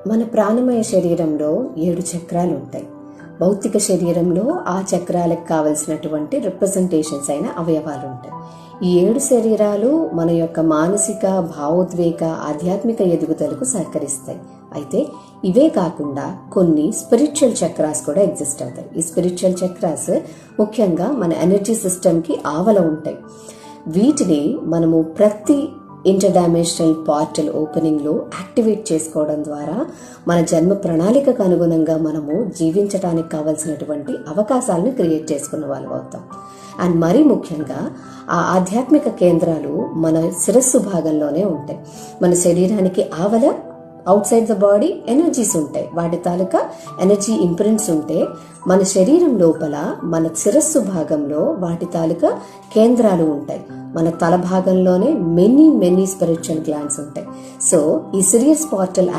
మన ప్రాణమయ శరీరంలో 7 చక్రాలు ఉంటాయి. భౌతిక శరీరంలో ఆ చక్రాలకు కావలసినటువంటి రిప్రజెంటేషన్స్ అయిన అవయవాలు ఉంటాయి. ఈ 7 శరీరాలు మన యొక్క మానసిక, భావోద్వేగ, ఆధ్యాత్మిక ఎదుగుదలకు సహకరిస్తాయి. అయితే ఇవే కాకుండా కొన్ని స్పిరిచువల్ చక్రాస్ కూడా ఎగ్జిస్ట్ అవుతాయి. ఈ స్పిరిచువల్ చక్రాస్ ముఖ్యంగా మన ఎనర్జీ సిస్టమ్కి ఆవల ఉంటాయి. వీటిని మనము ప్రతి ఇంటర్ డైమెన్షనల్ పోర్టల్ ఓపెనింగ్లో యాక్టివేట్ చేసుకోవడం ద్వారా మన జన్మ ప్రణాళికకు అనుగుణంగా మనము జీవించడానికి కావాల్సినటువంటి అవకాశాలను క్రియేట్ చేసుకున్న వాళ్ళు అవుతాం. అండ్ మరీ ముఖ్యంగా ఆ ఆధ్యాత్మిక కేంద్రాలు మన శిరస్సు భాగంలోనే ఉంటాయి. మన శరీరానికి ఆవల out side the body energies ఉంటాయి. వాటి తాలూకా ఎనర్జీ ఇంప్రింట్స్ ఉంటే మన శరీరం లోపల మన శిరస్సు భాగంలో వాటి తాలూకా కేంద్రాలు ఉంటాయి. మన తల భాగంలోనే మెనీ స్పిరిచువల్ గ్లాండ్స్ ఉంటాయి. సో ఈ సిరియస్ పోర్టల్